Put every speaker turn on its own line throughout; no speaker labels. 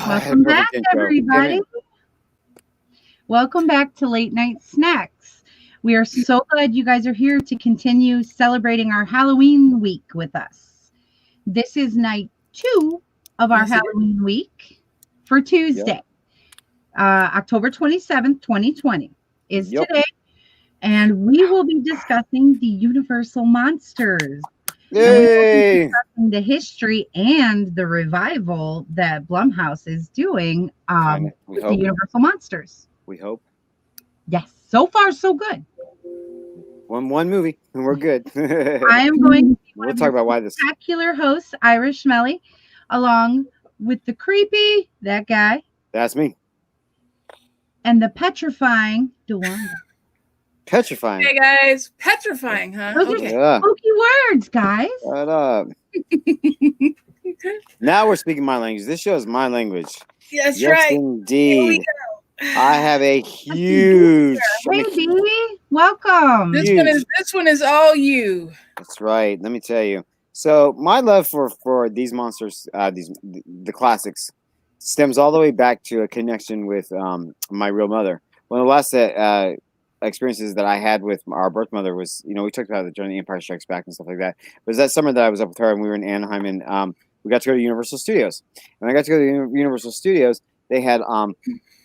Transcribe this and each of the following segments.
Welcome back, everybody. Welcome back to Late Night Snacks. We are so glad you guys are here to continue celebrating our Halloween week with us. This is night 2 of our Halloween week for Tuesday. October 27th, 2020 is today. And we will be discussing the Universal Monsters.
Yay!
The history and the revival that Blumhouse is doing with the Universal Monsters.
We hope.
Yes, so far so good.
One movie and we're good.
I am going to be
we'll talk about why this
spectacular host, Irish Melly, along with the creepy, that guy.
That's me.
And the petrifying DeWanda.
Petrifying.
Hey guys, petrifying, huh?
Those are spooky words, guys.
Shut up. Now we're speaking my language. This show is my language.
Yes,
yes
right.
Indeed.
Here we go.
I have a huge.
Hey, Dee, welcome.
This one is all you.
That's right. Let me tell you. So my love for these monsters, the classics, stems all the way back to a connection with my real mother. One of the last experiences that I had with our birth mother was, we talked about the Journey to Empire Strikes Back and stuff like that. It was that summer that I was up with her and we were in Anaheim and we got to go to Universal Studios. And I got to go to Universal Studios. They had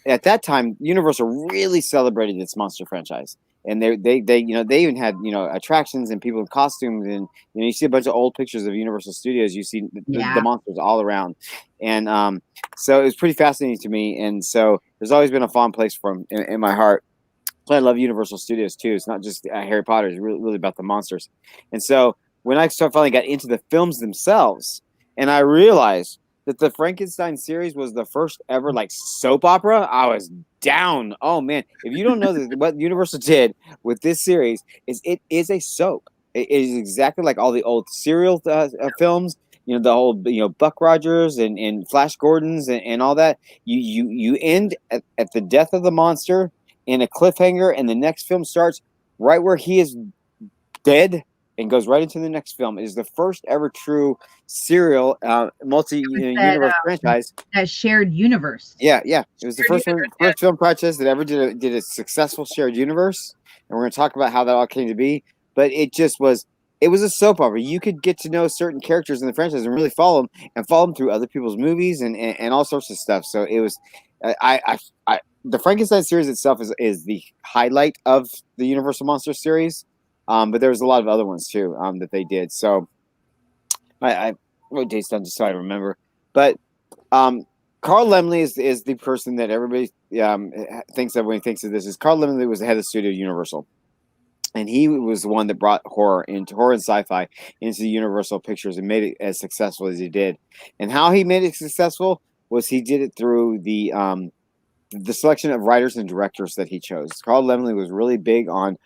at that time Universal really celebrated its monster franchise, and they even had attractions and people in costumes, and you see a bunch of old pictures of Universal Studios. You see the monsters all around, and so it was pretty fascinating to me. And so there's always been a fond place for them in my heart. I love Universal Studios too. It's not just Harry Potter; it's really about the monsters. And so when I finally got into the films themselves, and I realized that the Frankenstein series was the first ever soap opera, I was down. Oh man, if you don't know what Universal did with this series is it is a soap. It is exactly like all the old serial films. The whole Buck Rogers and Flash Gordon's and all that. You end at the death of the monster in a cliffhanger, and the next film starts right where he is dead and goes right into the next film. It is the first ever true serial multi-universe franchise.
That shared universe.
Yeah. It was the first film franchise that ever did a successful shared universe. And we're going to talk about how that all came to be. But it was a soap opera. You could get to know certain characters in the franchise and really follow them through other people's movies and all sorts of stuff. So it was, the Frankenstein series itself is the highlight of the Universal Monster series. But there was a lot of other ones too that they did. So I wrote dates down just so I remember. But Carl Laemmle is the person that everybody thinks of when he thinks of this. Carl Laemmle was the head of the studio Universal, and he was the one that brought horror and sci-fi into the Universal Pictures and made it as successful as he did. And how he made it successful was he did it through the selection of writers and directors that he chose. Carl Laemmle was really big on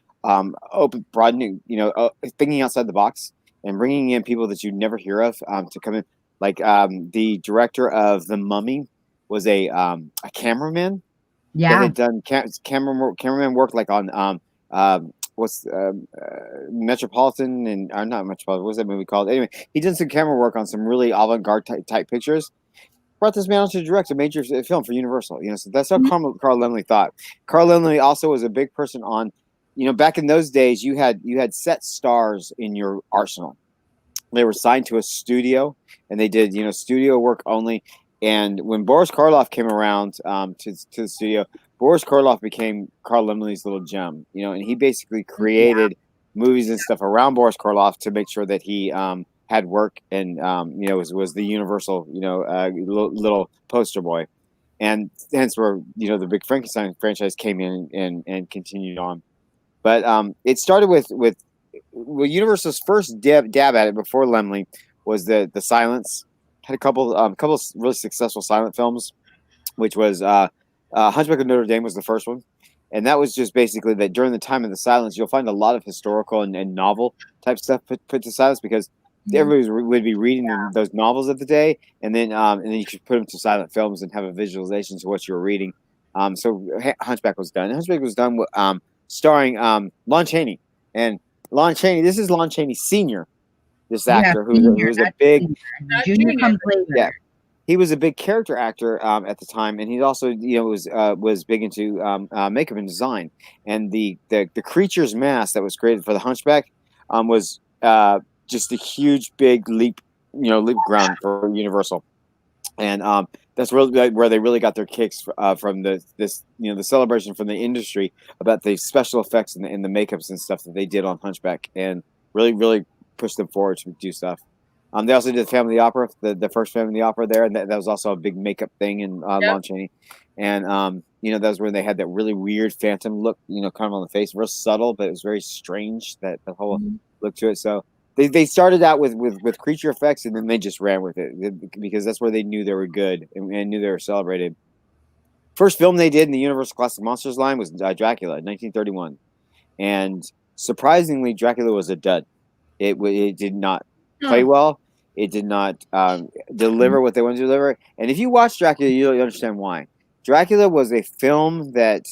broadening, thinking outside the box and bringing in people that you'd never hear of to come in. Like the director of The Mummy was a cameraman.
Yeah,
that had done cameraman work like on Metropolitan and not Metropolitan. What's that movie called? Anyway, he did some camera work on some really avant-garde type pictures. Brought this man on to direct a major film for Universal. So that's how Carl Laemmle thought. Carl Laemmle also was a big person on. Back in those days, you had set stars in your arsenal. They were signed to a studio, and they did studio work only. And when Boris Karloff came around to the studio, Boris Karloff became Carl Laemmle's little gem. And he basically created movies and stuff around Boris Karloff to make sure that he had work and was the Universal little poster boy, and hence where the big Frankenstein franchise came in and continued on. But it started with Universal's first dab at it before Laemmle was the Silence. Had a couple really successful silent films, which was Hunchback of Notre Dame was the first one, and that was just basically that during the time of the Silence, you'll find a lot of historical and novel type stuff put to silence because everybody would be reading those novels of the day, and then you could put them to silent films and have a visualization to what you were reading. So Hunchback was done. Hunchback was done with starring Lon Chaney. And Lon Chaney, this is Lon Chaney Sr., this actor who's a big...
Junior comes later.
Yeah. he was a big character actor at the time, and he also was big into makeup and design. And the creature's mask that was created for the Hunchback was just a huge big leap ground for Universal. And that's really where they really got their kicks from the celebration from the industry about the special effects and the makeups and stuff that they did on Hunchback, and really pushed them forward to do stuff. They also did the Family Opera, the first Family Opera there, and that was also a big makeup thing in Lon Chaney. And that was where they had that really weird phantom look, kind of on the face, real subtle, but it was very strange, that the whole look to it. So they started out with creature effects, and then they just ran with it because that's where they knew they were good and knew they were celebrated. First film they did in the Universal Classic Monsters line was Dracula, 1931, and surprisingly, Dracula was a dud. It did not play well. It did not deliver what they wanted to deliver. And if you watch Dracula, you'll understand why. Dracula was a film that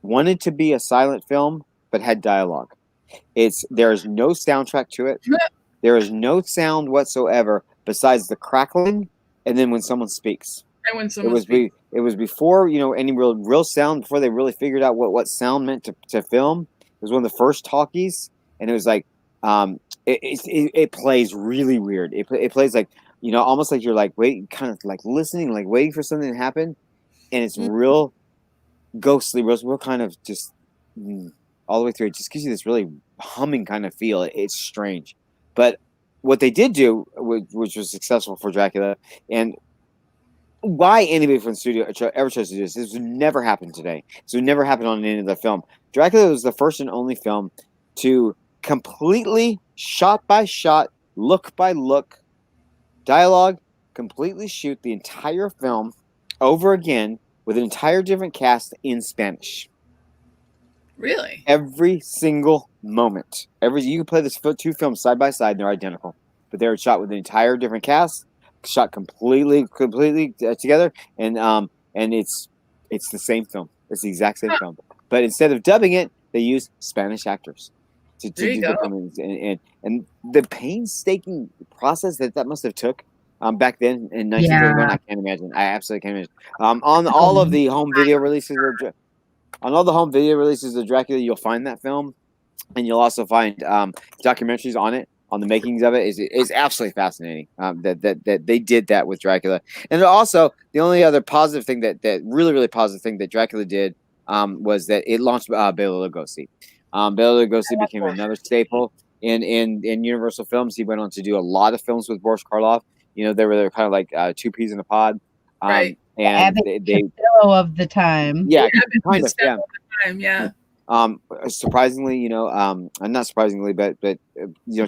wanted to be a silent film, but had dialogue. There is no soundtrack to it. There is no sound whatsoever besides the crackling, and then when someone speaks.
And when someone speaks.
It was before any real sound, before they really figured out what sound meant to film. It was one of the first talkies, and it was like it plays really weird. It plays like almost like you're like kind of like listening, like waiting for something to happen, and it's real ghostly, real kind of just all the way through. It just gives you this really humming kind of feel. It's strange, but what they did do, which was successful for Dracula, and why anybody from the studio ever chose to do this would never happen today. This would never happen on any of the film. Dracula was the first and only film to completely, shot by shot, look by look, dialogue, completely shoot the entire film over again with an entire different cast in Spanish.
Really?
Every single moment. You can play this two films side by side, and they're identical, but they were shot with an entire different cast, shot completely together, and it's the same film. It's the exact same film, but instead of dubbing it, they use Spanish actors to do the film, and the painstaking process that must have took back then in 1931. I can't imagine. I absolutely can't imagine. On all of the home video releases of Dracula, you'll find that film, and you'll also find documentaries on it, on the makings of it. Is absolutely fascinating that they did that with Dracula. And also, the only other positive thing that really positive thing that Dracula did was that it launched Bela Lugosi. Bela Lugosi became another staple in Universal Films. He went on to do a lot of films with Boris Karloff. They were kind of like two peas in a pod.
Right.
And they of the time.
Yeah, kind of.
Yeah.
Surprisingly, not surprisingly, but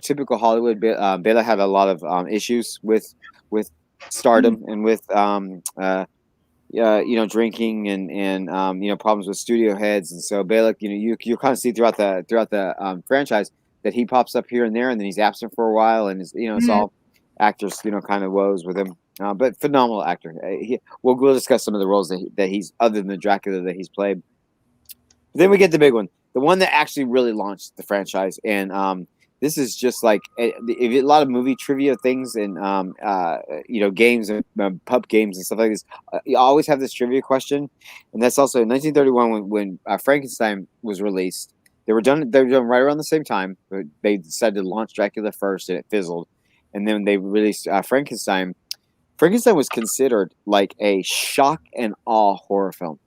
typical Hollywood. Bela had a lot of issues with stardom and with drinking and problems with studio heads, and so Bela, you kind of see throughout the franchise that he pops up here and there, and then he's absent for a while, and it's all actors kind of woes with him. But phenomenal actor. We'll discuss some of the roles that he's, other than the Dracula, that he's played. Then we get the big one, the one that actually really launched the franchise, and this is just like a lot of movie trivia things and games and pub games and stuff like this. You always have this trivia question, and that's also in 1931 when Frankenstein was released. They were done right around the same time, but they decided to launch Dracula first, and it fizzled, and then they released Frankenstein. Frankenstein was considered like a shock and awe horror film.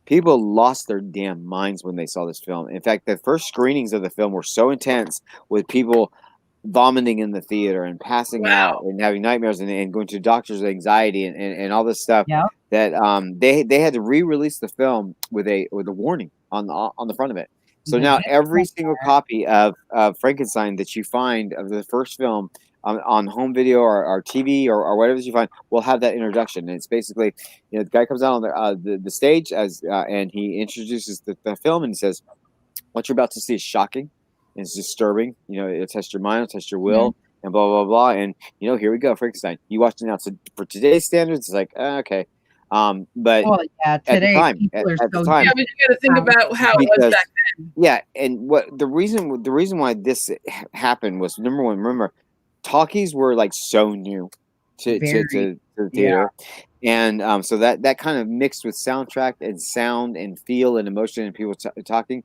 People lost their damn minds when they saw this film. In fact, the first screenings of the film were so intense, with people vomiting in the theater and passing out and having nightmares and going to doctors with anxiety and all this stuff, that they had to re-release the film with a warning on the front of it. So now every single copy of Frankenstein that you find of the first film on home video or TV or whatever you find will have that introduction. And it's basically, the guy comes out on the stage and he introduces the film, and he says, "What you're about to see is shocking, and it's disturbing. It'll test your mind, it'll test your will, and blah blah blah. And here we go, Frankenstein. You watch it now. So for today's standards, it's like okay, but
today
at the time,
people are
at the
so
time,
Yeah, but you got to think about how it was back then.
yeah, and what the reason why this happened was, number one, remember, talkies were like so new. to
Very.
the theater. And so that kind of mixed with soundtrack and sound and feel and emotion and people talking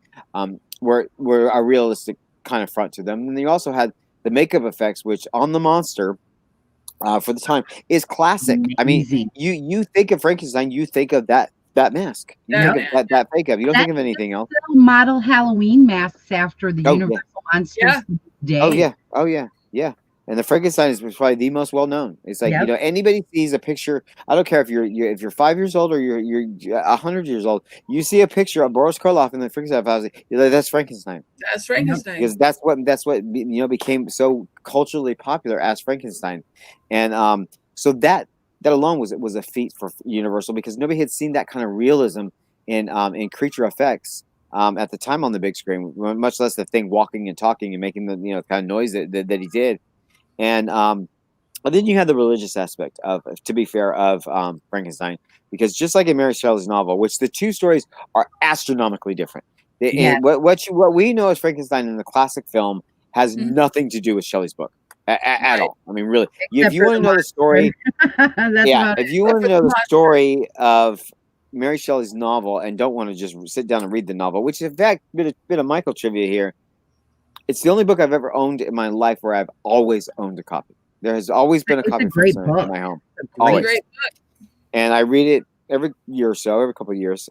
were a realistic kind of front to them. And you also had the makeup effects, which on the monster for the time is classic. I mean,
Amazing.
you think of Frankenstein, you think of that mask. You
That
think of that makeup. You don't think of anything else.
Still model Halloween masks after the Universal Monsters
Yeah.
Day.
Oh yeah. And the Frankenstein is probably the most well known. It's like
Yep.
anybody sees a picture. I don't care if you're 5 years old or you're 100 years old. You see a picture of Boris Karloff in the Frankenstein house. You're like, that's Frankenstein.
That's Frankenstein.
Because that's what became so culturally popular as Frankenstein, and so that alone was a feat for Universal because nobody had seen that kind of realism in creature effects at the time on the big screen, much less the thing walking and talking and making the kind of noise that he did. And then you had the religious aspect of, to be fair, of Frankenstein, because just like in Mary Shelley's novel, which the two stories are astronomically different.
Yeah.
What we know as Frankenstein in the classic film has
Mhm.
nothing to do with Shelley's book at
Right.
all. I mean, really,
Except
if you
for
want to
the
know the story,
That's about
if
it.
you want
Except
to
for
know
the
the
monster.
story of Mary Shelley's novel and don't want to just sit down and read the novel, which in fact, bit of Michael trivia here. It's the only book I've ever owned in my life where I've always owned a copy. There has always been a
It's a
copy of
great
Frankenstein in
book.
my home.
It's a
Always.
Great book.
And I read it every year or so, every couple of years.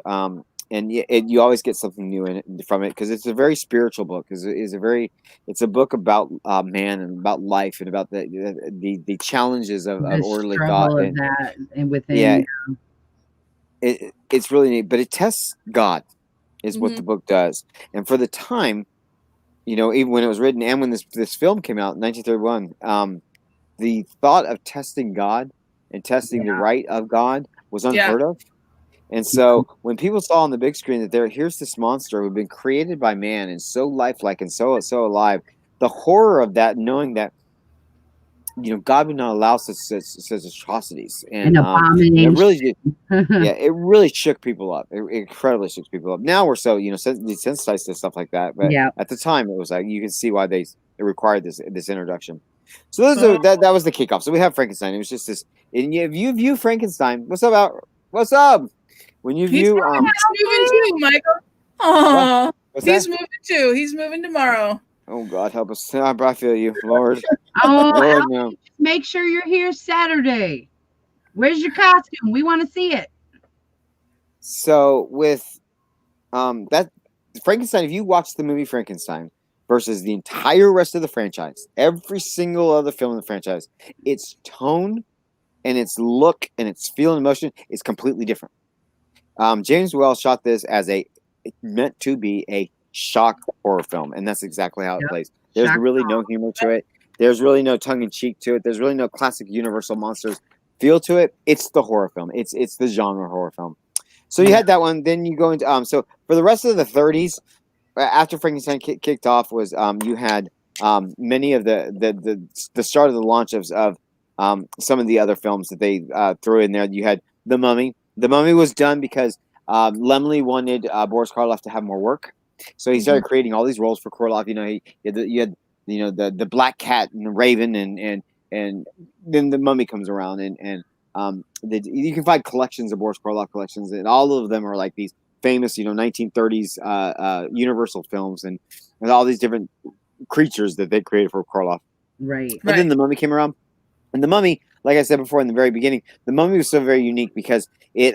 And you always get something new in it from it because it's a very spiritual book. It's a book about man and about life and about the challenges of
The
orderly
struggle
thought.
of that and within.
Yeah, it's really neat, but it tests God, is what the book does. And for the time, even when it was written and when this film came out in 1931, the thought of testing God and testing the right of God was unheard of. And so when people saw on the big screen that here's this monster who'd been created by man and so lifelike and so alive, the horror of that, knowing that God would not allow such atrocities, and
abomination.
it really shook people up. It incredibly shook people up. Now we're so desensitized to stuff like that, but at the time it was like you can see why it required this introduction. So that was the kickoff. So we have Frankenstein. It was just this. And if you view Frankenstein, what's up? When you view,
he's moving too, Michael. Oh, he's moving too. He's moving tomorrow.
Oh God, help us! I feel you, Lord.
Lord,
no.
Make sure you're here Saturday. Where's your costume? We want to see it.
So with that Frankenstein, if you watch the movie Frankenstein versus the entire rest of the franchise, every single other film in the franchise, its tone and its look and its feel and emotion is completely different. James Wells shot this as meant to be a shock horror film, and that's exactly how it plays. There's really no humor to it. There's really no tongue-in-cheek to it. There's really no classic Universal monsters feel to it. It's the horror film. It's the genre horror film. So you had that one. Then you go into so for the rest of the 30s, after Frankenstein kicked off, was you had many of the start of the launch of some of the other films that they threw in there. You had The Mummy. The Mummy was done because Laemmle wanted Boris Karloff to have more work, so he started creating all these roles for Karloff. You had the Black Cat and the Raven, and then The Mummy comes around, and you can find collections of Boris Karloff collections, and all of them are like these famous 1930s Universal films, and all these different creatures that they created for Karloff.
Right.
And then The Mummy came around, and The Mummy, like I said before in the very beginning, The Mummy was so very unique because it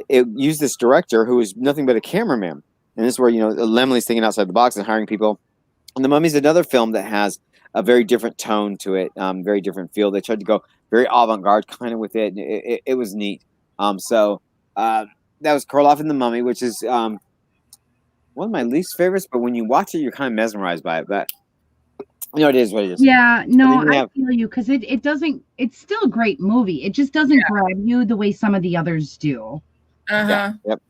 used this director who was nothing but a cameraman, and this is where Laemmle's thinking outside the box and hiring people. And The Mummy's another film that has a very different tone to it, very different feel. They tried to go very avant-garde kind of with it. It was neat. So that was Karloff and The Mummy, which is one of my least favorites. But when you watch it, you're kind of mesmerized by it. But it is what it is.
Yeah, no, I feel you because it doesn't. It's still a great movie. It just doesn't grab you the way some of the others do.
Yep.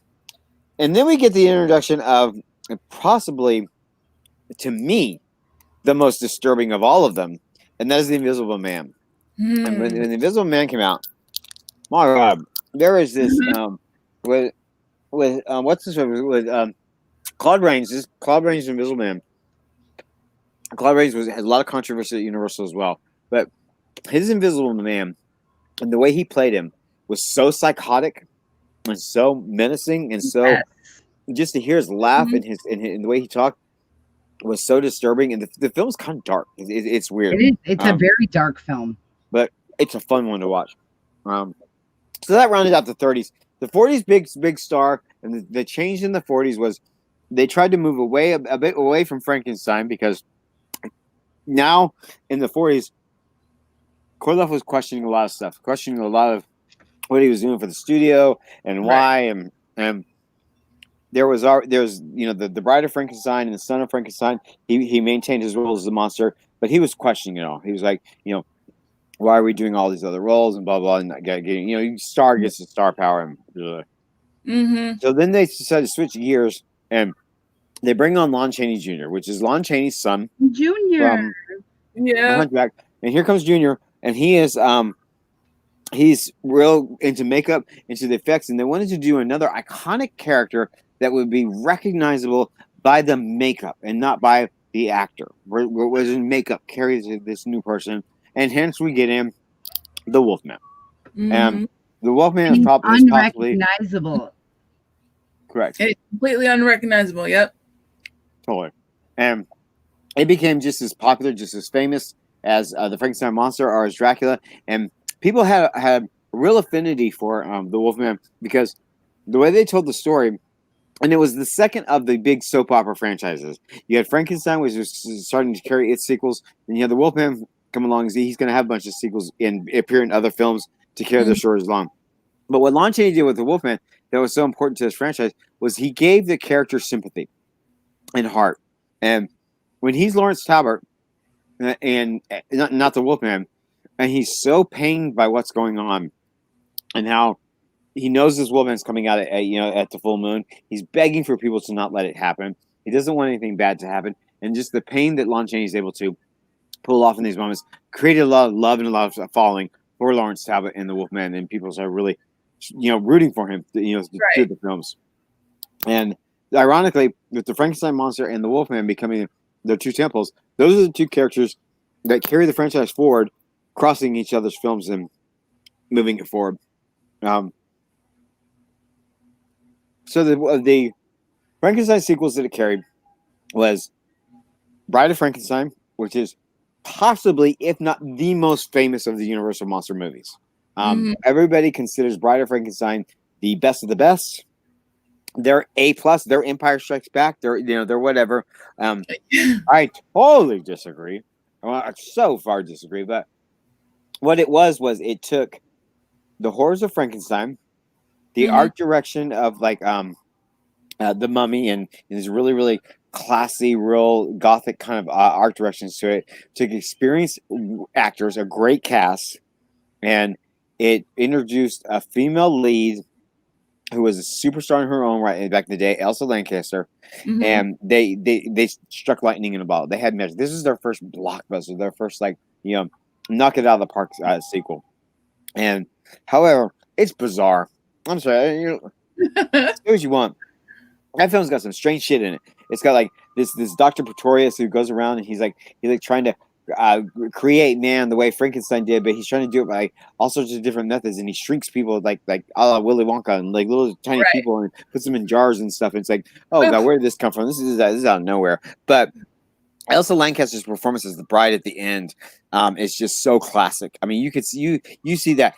And then we get the introduction of possibly, to me, the most disturbing of all of them, and that is The Invisible Man. And when The Invisible Man came out, my God, there is this with what's this with Claude Rains. Claude Rains' Invisible Man. Claude Rains has a lot of controversy at Universal as well, but his Invisible Man and the way he played him was so psychotic and so menacing and so
Yes.
just to hear his laugh and and the way he talked was so disturbing. And the film's kind of dark. It's weird.
It is. It's a very dark film,
but it's a fun one to watch. So that rounded out the 30s. The 40s, big star, and the change in the 40s was they tried to move away a bit away from Frankenstein because now in the 40s, Koloff was questioning a lot of stuff, questioning a lot of what he was doing for the studio and why, and there's the Bride of Frankenstein and the Son of Frankenstein. He maintained his role as the monster, but he was questioning it all. He was like, why are we doing all these other roles and blah blah, and getting star gets the star power and blah. So then they decided to switch gears and they bring on Lon Chaney Jr., which is Lon Chaney's son,
Junior.
Hunchback. And here comes Junior, and he is he's real into makeup, into the effects, and they wanted to do another iconic character that would be recognizable by the makeup and not by the actor. What was in makeup carries this new person, and hence we get in the Wolfman. And the Wolfman is possibly
unrecognizable.
Correct.
It's completely unrecognizable. Yep.
Totally. And it became just as popular, just as famous as the Frankenstein monster or as Dracula. And people had a real affinity for the Wolfman because the way they told the story, and it was the second of the big soap opera franchises. You had Frankenstein, which was starting to carry its sequels, and you had the Wolfman come along. He's going to have a bunch of sequels and appear in other films to carry their stories along. But what Lon Chaney did with the Wolfman that was so important to this franchise was he gave the character sympathy and heart. And when he's Lawrence Talbot and not the Wolfman, and he's so pained by what's going on and how he knows this Wolfman's coming out at the full moon. He's begging for people to not let it happen. He doesn't want anything bad to happen. And just the pain that Lon Chaney is able to pull off in these moments created a lot of love and a lot of following for Lawrence Talbot and the Wolfman, and people are really rooting for him to do the films. And ironically, with the Frankenstein monster and the Wolfman becoming their two temples, those are the two characters that carry the franchise forward, crossing each other's films and moving it forward. So the Frankenstein sequels that it carried was Bride of Frankenstein, which is possibly, if not the most famous of the Universal Monster movies. Everybody considers Bride of Frankenstein the best of the best. They're A+. They're Empire Strikes Back. They're whatever. I totally disagree. Well, I so far disagree. But what it was it took the horrors of Frankenstein, the art direction of the Mummy, and these really, really classy, real gothic kind of art directions to it. Took experienced actors, a great cast, and it introduced a female lead who was a superstar in her own right back in the day, Elsa Lanchester, and they struck lightning in a bottle. They had magic. This is their first blockbuster, their first knock it out of the park sequel. And however, it's bizarre. I'm sorry, do what you want. That film's got some strange shit in it. It's got this Dr. Pretorius who goes around and he's trying to create man the way Frankenstein did, but he's trying to do it by all sorts of different methods, and he shrinks people like a la Willy Wonka and little tiny people and puts them in jars and stuff. And it's like, oh god, where did this come from? This is out of nowhere. But Elsa Lancaster's performance as the bride at the end is just so classic. I mean, you see that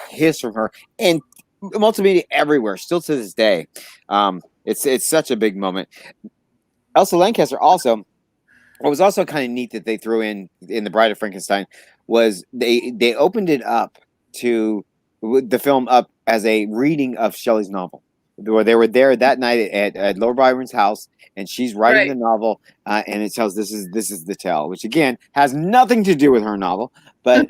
hiss from her and multimedia everywhere still to this day. It's such a big moment. Elsa Lancaster also. What was also kind of neat that they threw in the Bride of Frankenstein was they opened it up to the film up as a reading of Shelley's novel. Where they were there that night at Lord Byron's house, and she's writing the novel, and it tells this is the tale, which again has nothing to do with her novel, but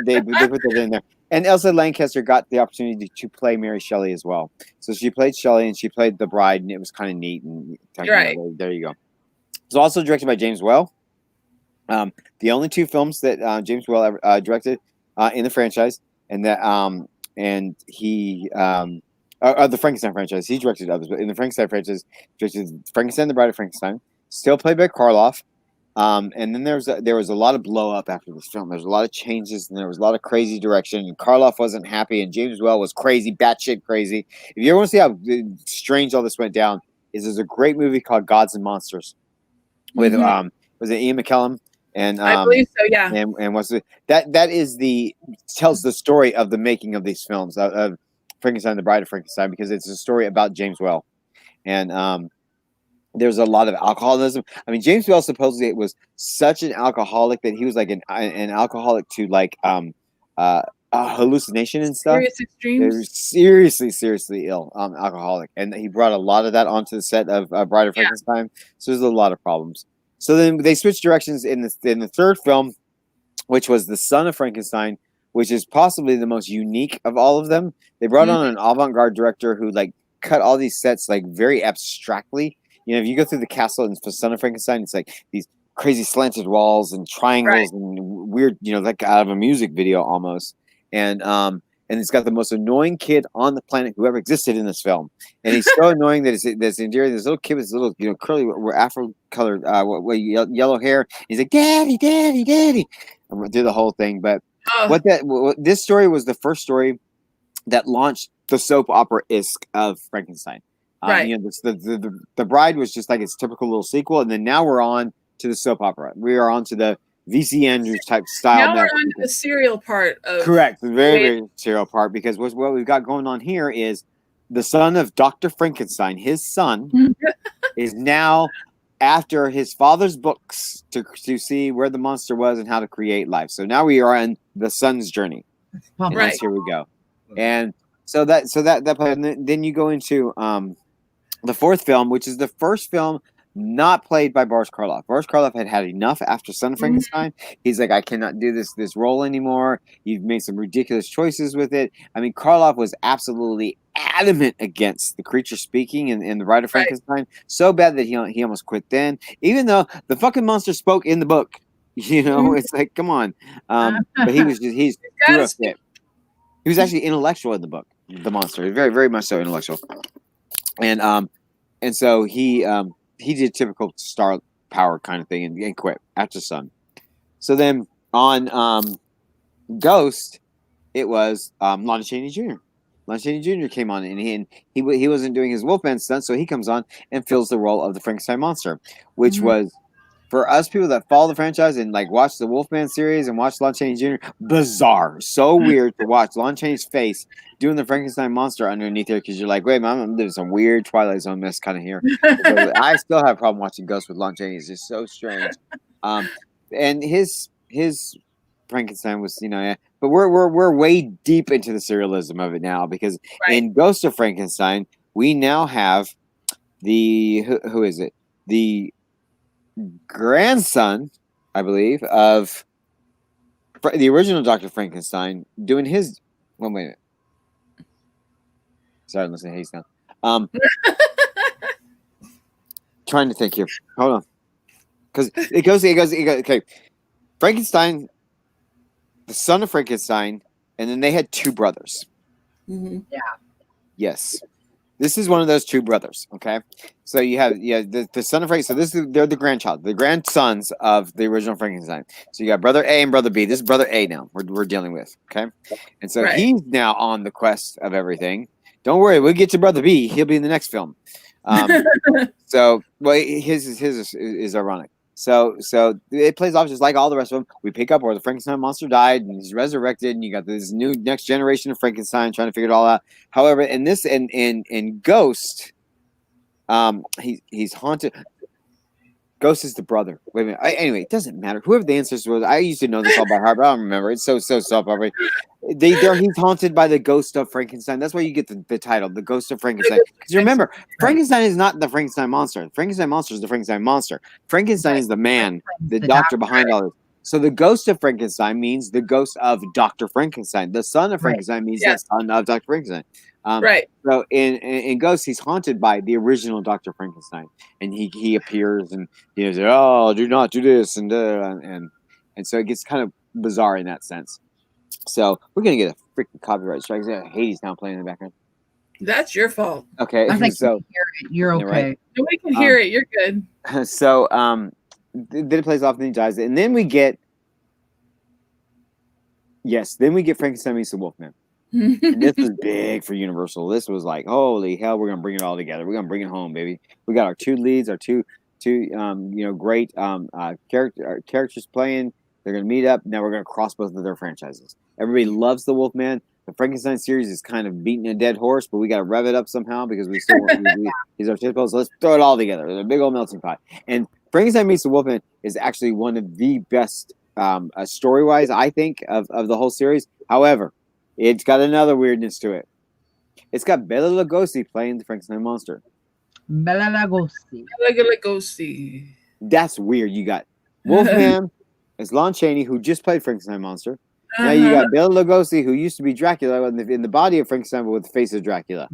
they put that in there. And Elsa Lancaster got the opportunity to play Mary Shelley as well. So she played Shelley and she played the bride, and it was kind of neat. And there you go. It's also directed by James Whale. The only two films that James Whale ever directed in the franchise, and he the Frankenstein franchise. He directed others, but in the Frankenstein franchise, directed Frankenstein, the Bride of Frankenstein, still played by Karloff, And then there was a lot of blow up after this film. There's a lot of changes, and there was a lot of crazy direction. And Karloff wasn't happy, and James Well was crazy, batshit crazy. If you ever want to see how strange all this went down, there's a great movie called Gods and Monsters with was it Ian McKellen? And
I believe so, yeah.
And what's it that is tells the story of the making of these films of Frankenstein, the Bride of Frankenstein, because it's a story about James Well, and there's a lot of alcoholism. I mean, James Well supposedly was such an alcoholic that he was like an alcoholic to like hallucination and stuff.
Serious extremes.
Seriously ill, alcoholic, and he brought a lot of that onto the set of Bride of Frankenstein. So there's a lot of problems. So then they switched directions in the third film, which was The Son of Frankenstein, which is possibly the most unique of all of them. They brought on an avant-garde director who like cut all these sets like very abstractly. You know, if you go through the castle in The Son of Frankenstein, it's like these crazy slanted walls and triangles and weird, you know, like out of a music video almost. And it's got the most annoying kid on the planet who ever existed in this film. And he's so annoying that it's endearing. This little kid with this little, you know, curly, Afro-colored, yellow hair. He's like, "Daddy, Daddy, Daddy," and do the whole thing. But this story was the first story that launched the soap opera-esque of Frankenstein.
Right.
You know, the Bride was just like its typical little sequel, and then now we're on to the soap opera. We are on to the V.C. Andrews type style.
Now we're on to the serial part of
correct, the very serial part, because what we've got going on here is the son of Dr. Frankenstein. His son is now after his father's books to see where the monster was and how to create life. So now we are on the son's journey.
Right.
Here we go. And so that and then you go into the fourth film, which is the first film not played by Boris Karloff. Boris Karloff had enough after Son of Frankenstein. He's like, I cannot do this role anymore. You've made some ridiculous choices with it. I mean, Karloff was absolutely adamant against the creature speaking in the Bride of Frankenstein. So bad that he almost quit then, even though the fucking monster spoke in the book. You know, it's like, come on. But he's threw a fit. He was actually intellectual in the book, the monster. Very, very much so intellectual. And so he did typical star power kind of thing and quit after Son. So then on Ghost, it was Lon Chaney Jr. Lon Chaney Jr. came on, and he wasn't doing his Wolfman stunt, so he comes on and fills the role of the Frankenstein monster, which was, for us people that follow the franchise and like watch the Wolfman series and watch Lon Chaney Jr., bizarre, so weird to watch Lon Chaney's face doing the Frankenstein monster underneath there, because you're like, wait, man, I'm doing some weird Twilight Zone mess kind of here. I still have a problem watching Ghost with Lon Chaney. It's just so strange. And his Frankenstein was, you know, but we're way deep into the serialism of it now, because in Ghost of Frankenstein we now have the who is it? The grandson, I believe, of the original Dr. Frankenstein doing his. Wait a minute. Sorry, I'm listening to Hayes now. Trying to think here. Hold on, because it goes. Okay, Frankenstein, the son of Frankenstein, and then they had two brothers.
Yeah.
Yes. This is one of those two brothers, okay? So you have the son of Frankenstein. So they're the grandchild, the grandsons of the original Frankenstein. So you got brother A and brother B. This is brother A now we're dealing with, okay? And so he's now on the quest of everything. Don't worry, we'll get to brother B. He'll be in the next film. So his is ironic. So it plays off just like all the rest of them. We pick up where the Frankenstein monster died and he's resurrected, and you got this new next generation of Frankenstein trying to figure it all out. However, in this in Ghost, he's haunted. Ghost is the brother. Wait a minute. Anyway, it doesn't matter. Whoever the ancestor was, I used to know this all by heart, but I don't remember. It's so soft opera. He's haunted by the ghost of Frankenstein. That's why you get the title, the Ghost of Frankenstein. Because remember, Frankenstein is not the Frankenstein monster. The Frankenstein monster is the Frankenstein monster. Frankenstein is the man, the doctor behind all this. So the Ghost of Frankenstein means the ghost of Dr. Frankenstein. The son of Frankenstein means the son of Dr. Frankenstein. So in Ghost, he's haunted by the original Dr. Frankenstein, and he appears and he says, "Oh, do not do this," and so it gets kind of bizarre in that sense. So we're gonna get a freaking copyright strike. Hades now playing in the background.
That's your fault.
Okay,
I think so. You're okay.
Nobody can hear it. You're good.
So then it plays off, and then he dies, and then we get Frankenstein meets the Wolfman. And this was big for Universal. This was like, holy hell, we're gonna bring it all together. We're gonna bring it home, baby. We got our two leads, our two great characters playing. They're gonna meet up. Now we're gonna cross both of their franchises. Everybody loves the Wolfman. The Frankenstein series is kind of beating a dead horse, but we got to rev it up somehow because we still want these are typical. So let's throw it all together. It's a big old melting pot. And Frankenstein meets the Wolfman is actually one of the best story wise, I think, of the whole series. However, it's got another weirdness to it. It's got Bela Lugosi playing the Frankenstein monster.
Bela Lugosi.
Bela Lugosi.
That's weird. You got Wolfman as Lon Chaney, who just played Frankenstein monster. Now you got Bela Lugosi, who used to be Dracula in the body of Frankenstein, but with the face of Dracula.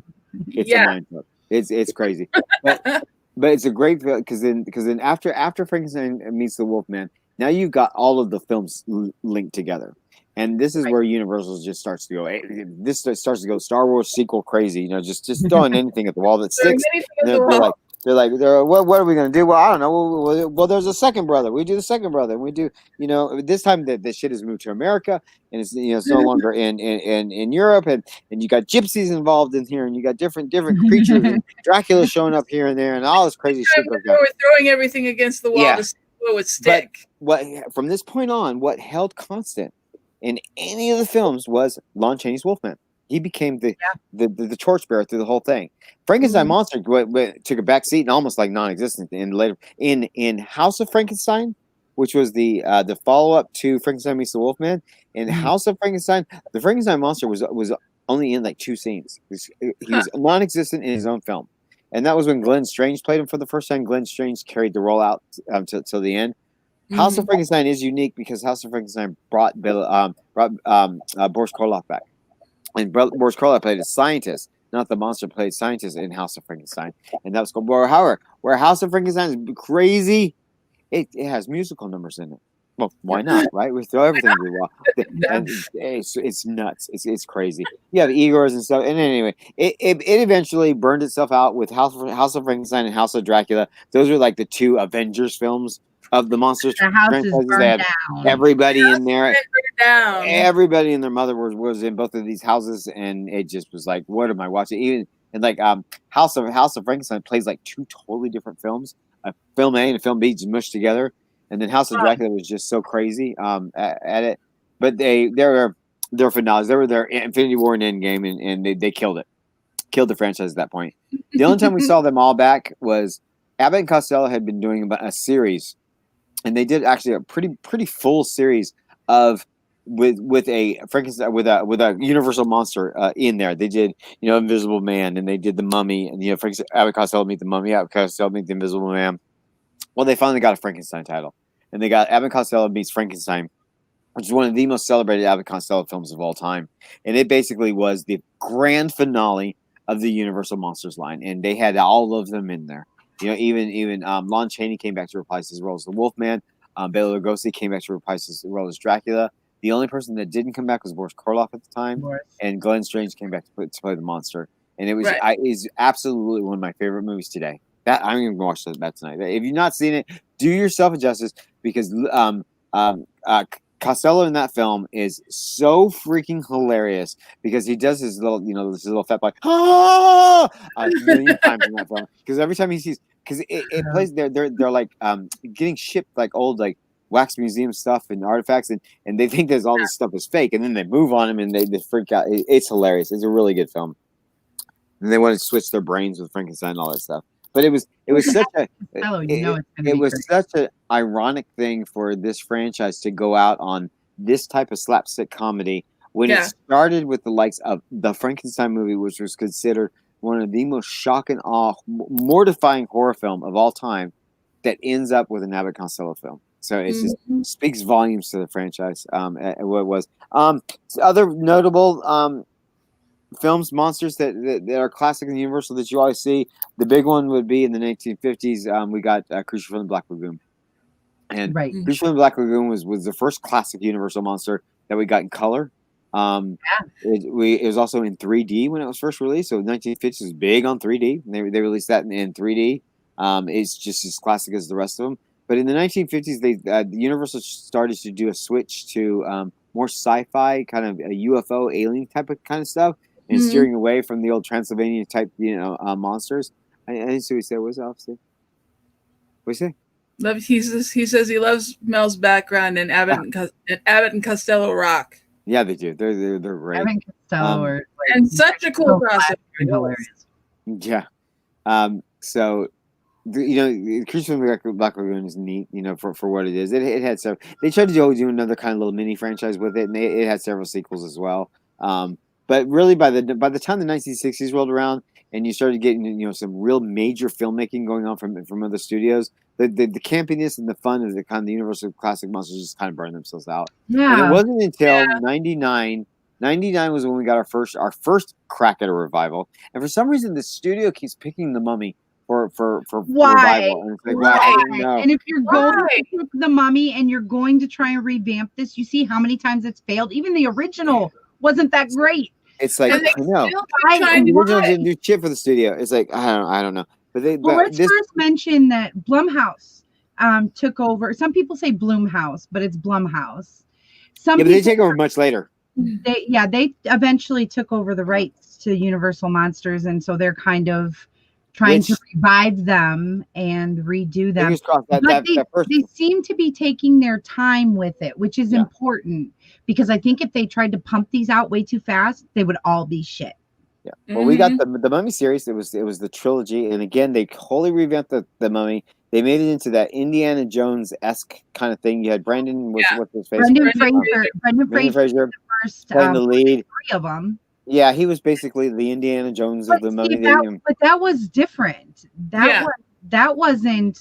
It's a mind fuck. It's crazy, but it's a great because then after Frankenstein meets the Wolfman, now you've got all of the films linked together, and this is where Universal just starts to go. This starts to go Star Wars sequel crazy. Just throwing anything at the wall that sticks. They're like, what are we going to do? Well, I don't know. Well, there's a second brother. We do the second brother. And we do, this time the shit has moved to America, and it's it's no longer in Europe, and you got gypsies involved in here, and you got different creatures, and Dracula showing up here and there, and all this crazy shit.
We're throwing everything against the wall to see what would stick.
But from this point on, what held constant in any of the films was Lon Chaney's Wolfman. He became the torchbearer through the whole thing. Frankenstein monster took a back seat and almost like non-existent in House of Frankenstein, which was the follow-up to Frankenstein meets the Wolfman. In House of Frankenstein, the Frankenstein monster was only in like 2 scenes. He was non-existent in his own film, and that was when Glenn Strange played him for the first time. Glenn Strange carried the role out till the end. House of Frankenstein is unique because House of Frankenstein brought Boris Karloff back. And Boris Karloff played a scientist, not the monster played scientist in House of Frankenstein. And that was cool. However, where House of Frankenstein is crazy, it has musical numbers in it. Well, why not, right? We throw everything to the wall. And it's nuts. It's crazy. You have Igors and stuff. And anyway, it eventually burned itself out with House of Frankenstein and House of Dracula. Those were like the 2 Avengers films of the monsters.
The house is burned down.
Everybody in there.
Down.
Everybody and their mother was in both of these houses, and it just was like, what am I watching? Even and like House of Frankenstein plays like 2 totally different films, a film A and a film B just mushed together, and then House of Dracula was just so crazy at it. But they're phenomenal. They were their Infinity War and Endgame, and they killed the franchise at that point. The only time we saw them all back was Abbott and Costello had been doing a series, and they did actually a pretty full series of. With a Frankenstein with a Universal monster in there. They did Invisible Man, and they did the Mummy, and Abbott Costello meet the Mummy, Abbott Costello meet the Invisible Man. Well, they finally got a Frankenstein title, and they got Abbott Costello meets Frankenstein, which is one of the most celebrated Abbott Costello films of all time, and it basically was the grand finale of the Universal Monsters line, and they had all of them in there. Even Lon Chaney came back to reprise his role as the Wolfman. Bela Lugosi came back to reprise his role as Dracula. The only person that didn't come back was Boris Karloff at the time, and Glenn Strange came back to play the monster. And it was is absolutely one of my favorite movies today. That I'm going to watch that tonight. If you've not seen it, do yourself a justice because Costello in that film is so freaking hilarious because he does his little, this little fat like a million times in that film. Because every time he sees, because it plays, they're like getting shipped like old like wax museum stuff and artifacts, and they think there's all this stuff is fake, and then they move on him and they freak out. It's hilarious. It's a really good film. And they want to switch their brains with Frankenstein and all that stuff. But it was such such an ironic thing for this franchise to go out on this type of slapstick comedy when it started with the likes of the Frankenstein movie, which was considered one of the most shocking, mortifying horror film of all time, that ends up with an Abbott Costello film. So it just speaks volumes to the franchise. What it was. Other notable films, monsters that are classic in the Universal that you always see. The big one would be in the 1950s. We got Creature from the Black Lagoon, and Creature from the Black Lagoon was the first classic Universal monster that we got in color. It was also in 3D when it was first released. So 1950s was big on 3D. And they released that in 3D. It's just as classic as the rest of them. But in the 1950s, the Universal started to do a switch to more sci-fi, kind of a UFO alien type of kind of stuff, and steering away from the old Transylvania type, monsters. I didn't see what he said. What's that? What you say?
He says he loves Mel's background and Abbott and Costello Rock.
Yeah, they do. They're great.
Abbott and Costello
and such a cool crossover.
Hilarious.
Yeah. So, Creature from the Black Lagoon is neat, for what it is. It had several. They tried to do another kind of little mini franchise with it, and it had several sequels as well. But really, by the time the 1960s rolled around, and you started getting some real major filmmaking going on from other studios, the campiness and the fun of the kind of the Universal classic monsters just kind of burned themselves out.
Yeah.
And it wasn't until 99 was when we got our first crack at a revival. And for some reason, the studio keeps picking The Mummy for
Why?
revival. And it's like,
Why? And if you're going to pick The Mummy and you're going to try and revamp this, you see how many times it's failed. Even the original wasn't that great.
It's like,
the
original didn't do shit for the studio. It's like, I don't know. But
let's first mention that Blumhouse took over. Some people say Blumhouse, but it's Blumhouse.
But they take over much later.
They eventually took over the rights to Universal Monsters, and so they're kind of trying to revive them and redo them. They seem to be taking their time with it, which is important, because I think if they tried to pump these out way too fast, they would all be shit.
Yeah. Well, we got the Mummy series. It was the trilogy, and again, they wholly revamped the Mummy. They made it into that Indiana Jones-esque kind of thing. You had Brandon, what's his face? Brendan Fraser,
first
playing the lead.
3 of them.
Yeah, he was basically the Indiana Jones of the Mummy.
But that was different. That wasn't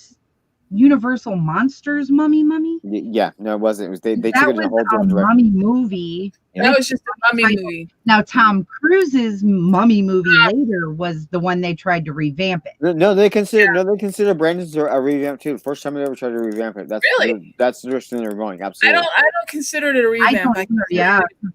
Universal Monsters Mummy.
Yeah, no, it wasn't. It was they took it in a whole different direction.
Mummy movie.
That was just a Mummy movie.
Now Tom Cruise's Mummy movie later was the one they tried to revamp it.
No, they consider Brandon's a revamp too. The first time they ever tried to revamp it. That's the direction they were going. Absolutely.
I don't consider it a revamp.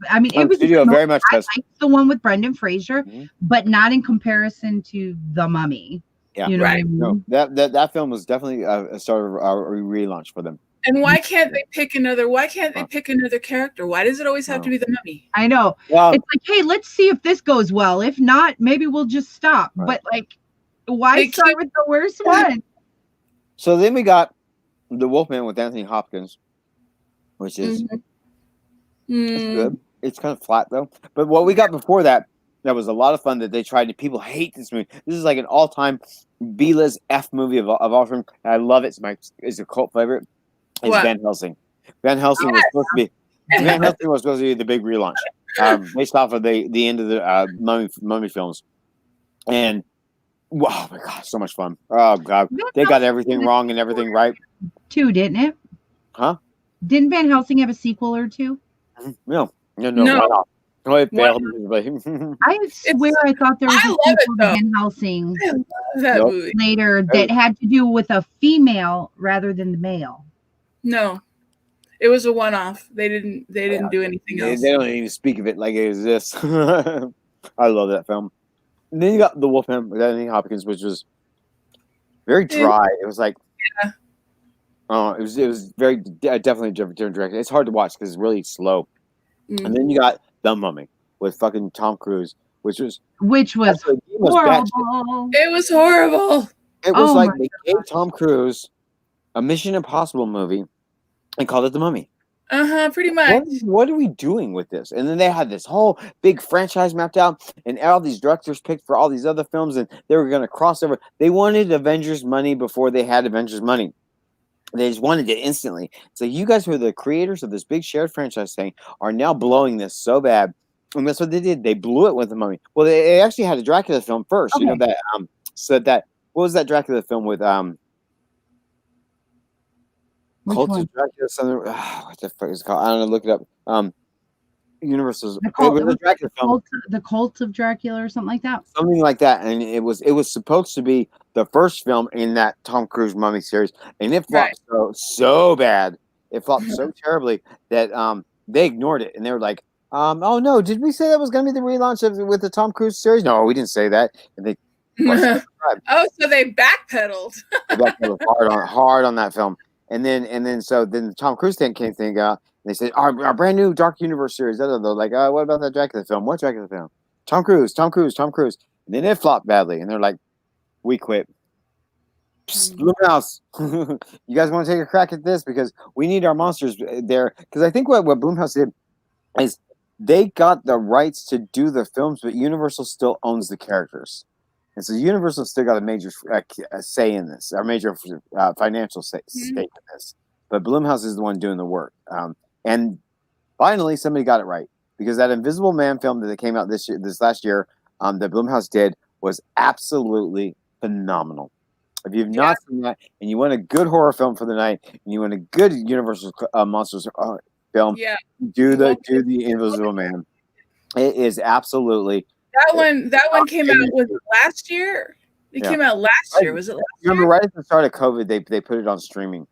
I mean, it was
studio very much.
I liked the one with Brendan Fraser, but not in comparison to The Mummy.
Yeah,
you know what I mean?
No, that film was definitely a sort of a relaunch for them.
And why can't they pick another? Why can't they pick another character? Why does it always have to be the Mummy?
I know. Well, it's like, hey, let's see if this goes well. If not, maybe we'll just stop. Right. But why start with the worst one?
So then we got the Wolfman with Anthony Hopkins, which is it's good. It's kind of flat though. But what we got before that was a lot of fun that they tried to. People hate this movie. This is like an all-time B-list F movie of all time. I love it. It's a cult favorite. It's Van Helsing. Van Helsing was supposed to be the big relaunch, based off of the end of the Mummy films. And wow, my God, so much fun! Oh God, they got everything wrong and everything right.
2, didn't it?
Huh?
Didn't Van Helsing have a sequel or 2?
No. Why not? Oh, it failed.
I swear I thought there was a sequel to Van Helsing later that had to do with a female rather than the male.
No, it was a one-off. They didn't do anything else.
They don't even speak of it like it exists. I love that film. And then you got The Wolfman with Anthony Hopkins, which was very dry. It was like, it was very definitely different direction. It's hard to watch because it's really slow. And then you got The Mummy with fucking Tom Cruise, which was
horrible.
It was horrible.
It was they gave Tom Cruise a Mission Impossible movie and called it The Mummy.
Pretty much.
What are we doing with this? And then they had this whole big franchise mapped out, and all these directors picked for all these other films, and they were going to cross over. They wanted Avengers money before they had Avengers money. They just wanted it instantly. So you guys who are the creators of this big shared franchise thing are now blowing this so bad. And that's what they did. They blew it with The Mummy. Well, they actually had a Dracula film first. Okay. What was that Dracula film with Cult of Dracula, something. What the fuck is it called? I don't know. Look it up. Universal's
the Cult of Dracula or something like that.
Something like that, and it was supposed to be the first film in that Tom Cruise Mummy series, and it flopped so bad. It flopped so terribly that they ignored it, and they were like, "Oh no, did we say that was going to be the relaunch with the Tom Cruise series? No, we didn't say that." And they
so they backpedaled.
They backpedaled hard on that film. then Tom Cruise came out. And they said our brand new Dark Universe series. They're like, what about that Dracula film? What Dracula film? Tom Cruise. And then it flopped badly, and they're like, we quit. Blumhouse, you guys want to take a crack at this because we need our monsters there. Because I think what Blumhouse did is they got the rights to do the films, but Universal still owns the characters, and so Universal still got a major say in this, or major financial stake in this. But Blumhouse is the one doing the work. And finally, somebody got it right because that Invisible Man film that came out this last year, that Blumhouse did was absolutely phenomenal. If you've not seen that and you want a good horror film for the night and you want a good Universal Monsters film, do the Invisible Man. It is absolutely
that one came out last year. It came out last year. Was it last year?
Remember, right at the start of COVID, they put it on streaming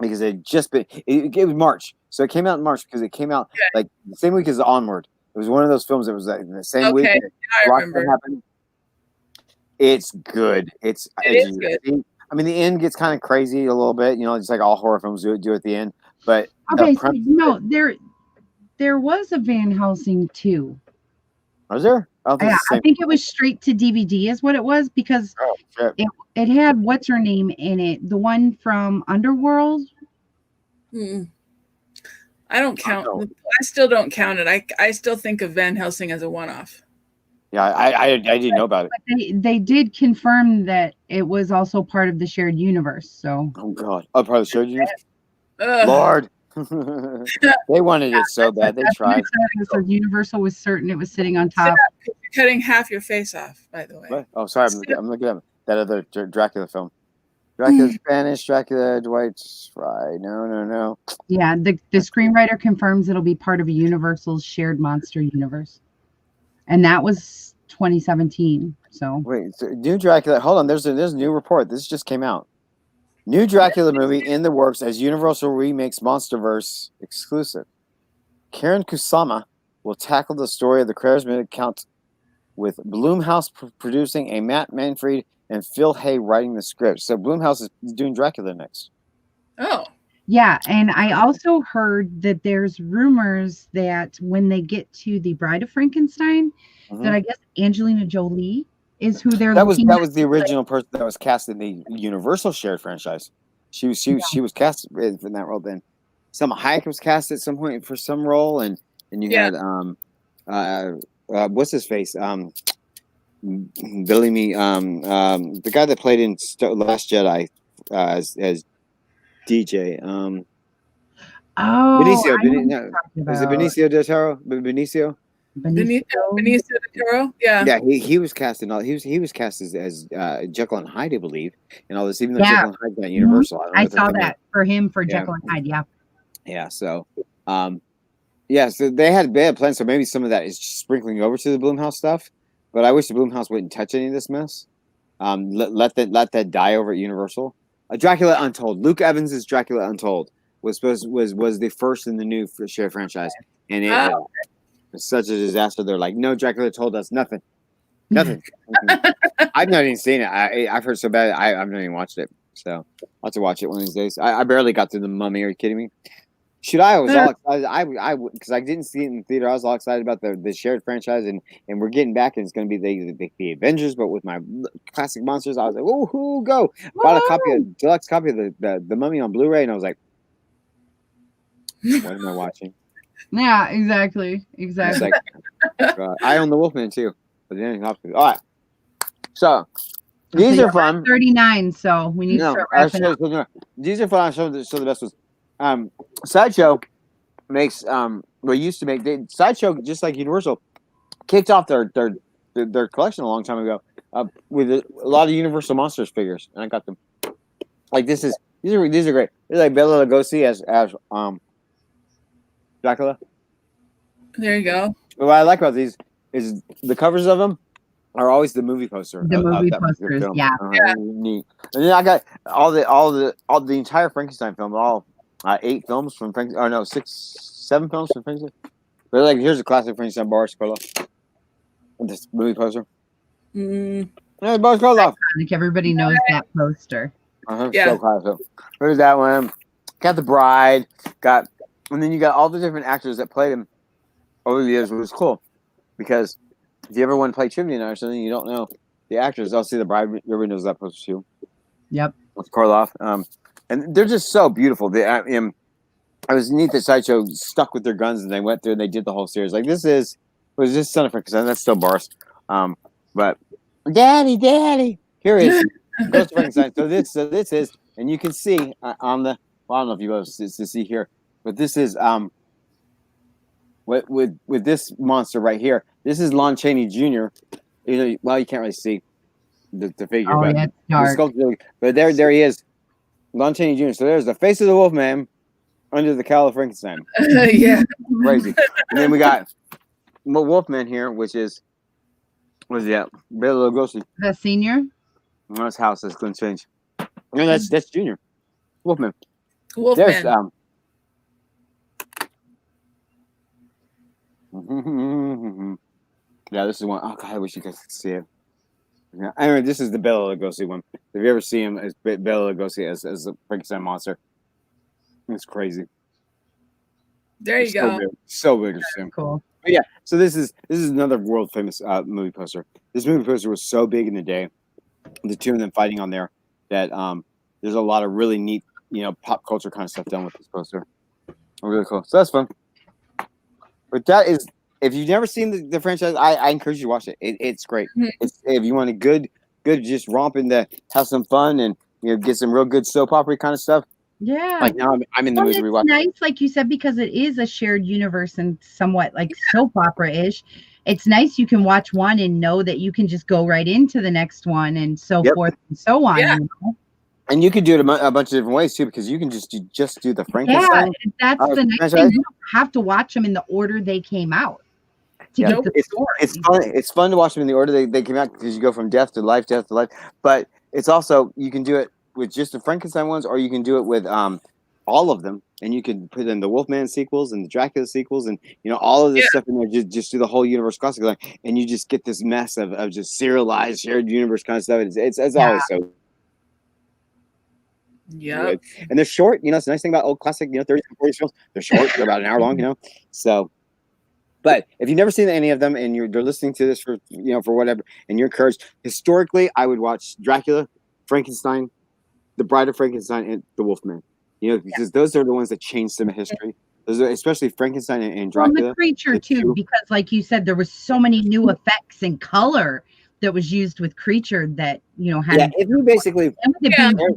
because it just been it was March, so it came out in March because it came out like the same week as Onward. It was one of those films that was like the same week.
I remember.
Happened. It's good. It is good. I mean, the end gets kind of crazy a little bit, just like all horror films do at the end. But
okay, so there was a Van Helsing too.
Was there?
I think it was straight to DVD, is what it was, because it had what's her name in it, the one from Underworld.
I don't count. I still don't count it. I still think of Van Helsing as a one-off.
Yeah, I didn't know about it.
But they did confirm that it was also part of the shared universe. So.
Oh God! Part of the shared universe. Lord, they wanted it so bad. They tried.
So Universal was certain it was sitting on top.
You're cutting half your face off, by the way.
What? Oh, sorry. I'm looking at that other Dracula film. Dracula Spanish, Dracula Dwight Fry. No.
Yeah, the screenwriter confirms it'll be part of a Universal's shared monster universe. And that was 2017. So
wait, new Dracula. Hold on, there's a new report. This just came out. New Dracula movie in the works as Universal remakes MonsterVerse exclusive. Karen Kusama will tackle the story of the charismatic Count, with Blumhouse producing, a Matt Manfred and Phil Hay writing the script. So Blumhouse is doing Dracula next.
Oh.
Yeah, and I also heard that there's rumors that when they get to the Bride of Frankenstein, that I guess Angelina Jolie is who they're looking at.
That was the original person that was cast in the Universal shared franchise. She was cast in that role then. Salma Hayek was cast at some point for some role, and you had what's his face? Billy Me, the guy that played in Last Jedi as DJ. Benicio. Was it Benicio del Toro? Benicio
del Toro. Yeah.
Yeah, he was cast in all. He was cast as Jekyll and Hyde, I believe, and all this. Even though Jekyll and Hyde got Universal,
I saw that for him for Jekyll and Hyde. Yeah.
Yeah. So, so they had plans. So maybe some of that is just sprinkling over to the Blumhouse stuff. But I wish the Blumhouse wouldn't touch any of this mess. Let that die over at Universal. Dracula Untold. Luke Evans' Dracula Untold was the first in the new shared franchise, and it was such a disaster. They're like, no, Dracula told us nothing. I've not even seen it. I've heard so bad. I've not even watched it. So I'll have to watch it one of these days. I barely got through The Mummy. Are you kidding me? I was all excited. Because I didn't see it in the theater. I was all excited about the shared franchise, and we're getting back, and it's going to be the Avengers, but with my classic monsters. I was like, "Ooh, go!" Bought a deluxe copy of the Mummy on Blu-ray, and I was like, "What am I watching?"
Yeah, exactly.
Like, I own the Wolfman too, but then all right. So these are fun.
39. So we need to start wrapping up.
These are fun. So the best was. Sideshow makes used to make Sideshow, just like Universal, kicked off their collection a long time ago with a lot of Universal Monsters figures, and I got them. Like these are great. They're like Bela Lugosi as Dracula.
There you go.
What I like about these is the covers of them are always the movie poster.
The movie posters, yeah.
Neat. And then I got all the entire Frankenstein film, all 8 films from Frankenstein. Oh no, 7 films from Frankenstein. But like, here's a classic Frankenstein, Boris Karloff. This movie poster. Hey, Boris Karloff.
Everybody knows that poster.
So classic. There's that one. got the bride, and then you got all the different actors that played him over the years, which was cool because if you ever want to play trivia night or something, you don't know the actors. I'll see the bride. Everybody knows that poster too.
Yep.
With Karloff. And they're just so beautiful. I was neat that Sideshow stuck with their guns and they went through and they did the whole series. Like was this Son of Frankenstein? That's still bars. But Daddy, here is Ghost of Frankenstein. So this is, and you can see on the. Well, I don't know if you guys to see here, but this is with this monster right here. This is Lon Chaney Jr. You can't really see the figure,
Oh,
but
yeah, it's dark.
sculpture, but there he is, Lon Chaney Jr. So there's the face of the Wolfman under the cowl of Frankenstein.
Yeah.
Crazy. And then we got Wolfman here, which is what is that? Bela Lugosi.
The senior.
No, his house is going to change. No, that's Junior. Wolfman.
Wolfman.
There's yeah, this is one. Oh God, I wish you guys could see it. Yeah, anyway, this is the Bela Lugosi one. If you ever see him as Bela Lugosi as a Frankenstein monster, it's crazy.
There you go.
So big to see him.
Cool.
But yeah, so this is another world famous movie poster. This movie poster was so big in the day, the two of them fighting on there, that there's a lot of really neat, pop culture kind of stuff done with this poster. Really cool. So that's fun. But that is, if you've never seen the franchise, I encourage you to watch it. It's great. It's, if you want a good just romp in to have some fun and get some real good soap opera kind of stuff.
Yeah.
Like now I'm in the mood to rewatch.
It's nice, like you said, because it is a shared universe and somewhat like soap opera-ish. It's nice you can watch one and know that you can just go right into the next one and so forth and so on.
Yeah.
And you can do it a bunch of different ways too, because you can just do the Frankenstein.
Yeah, that's the next thing. You don't have to watch them in the order they came out to get the story.
It's fun. It's fun to watch them in the order they came out because you go from death to life. But it's also, you can do it with just the Frankenstein ones, or you can do it with all of them, and you can put in the Wolfman sequels and the Dracula sequels, and all of this stuff in there. Just do the whole universe classic, and you just get this mess of just serialized shared universe kind of stuff. It's always so.
Yeah,
and they're short. It's a nice thing about old classic. 30 40 films. They're short. They're about an hour long. So. But if you've never seen any of them and they're listening to this for whatever, and you're encouraged, historically, I would watch Dracula, Frankenstein, The Bride of Frankenstein, and The Wolfman. Because those are the ones that changed some history. Those are, especially Frankenstein and Dracula.
Well, the creature too, because like you said, there was so many new effects and color that was used with creature that had.
If you basically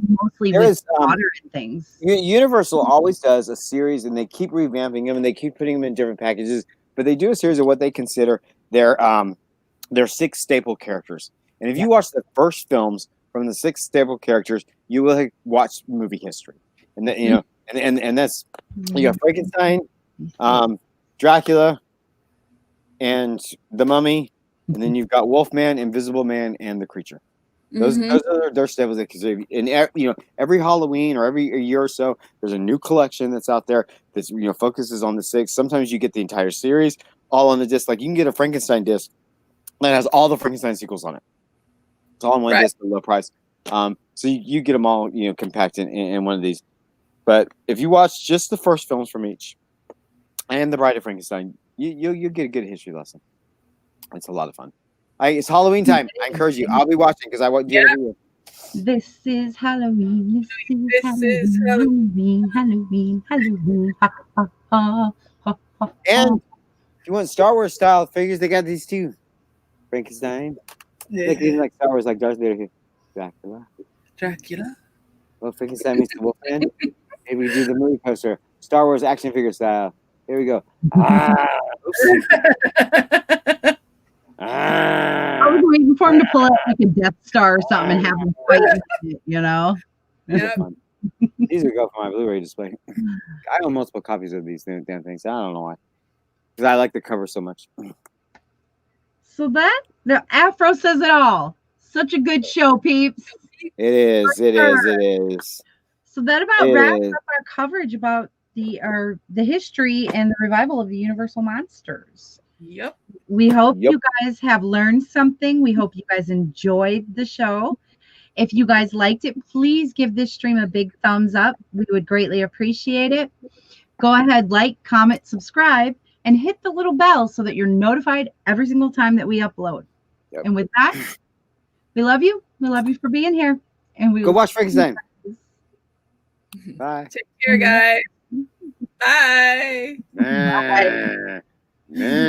mostly with water and things.
Universal always does a series, and they keep revamping them, and they keep putting them in different packages. But they do a series of what they consider their 6 staple characters. And if you watch the first films from the 6 staple characters, you will watch movie history. And that, and that's you got Frankenstein, Dracula, and the Mummy, and then you've got Wolfman, Invisible Man, and the Creature. Those are their staples. And every Halloween or every year or so, there's a new collection that's out there that focuses on the 6. Sometimes you get the entire series all on the disc. Like you can get a Frankenstein disc that has all the Frankenstein sequels on it. It's all on one disc at a low price. So you get them all compacted in one of these. But if you watch just the first films from each and The Bride of Frankenstein, you'll get a good history lesson. It's a lot of fun. It's Halloween time. I encourage you. I'll be watching because I want to do it every year.
This is Halloween. This is Halloween. Halloween. Ha, ha, ha, ha, ha.
And if you want Star Wars style figures, they got these too. Frankenstein. Even like Star Wars, like Darth Vader here. Dracula. Well, Frankenstein meets the Wolfman. Maybe we do the movie poster. Star Wars action figure style. Here we go.
I was waiting for him to pull out like a Death Star or something and have him fight with it,
Yep.
These would go for my Blu-ray display. I own multiple copies of these damn things. I don't know why. Because I like the cover so much.
So the Afro says it all. Such a good show, peeps.
It is.
So that about wraps up our coverage about the history and the revival of the Universal Monsters.
Yep.
We hope you guys have learned something. We hope you guys enjoyed the show. If you guys liked it, please give this stream a big thumbs up. We would greatly appreciate it. Go ahead, like, comment, subscribe, and hit the little bell so that you're notified every single time that we upload.
Yep.
And with that, we love you. We love you for being here. And we
Go
will
watch Frankenstein. Bye.
Take care, guys. Bye.
Bye.
Nah.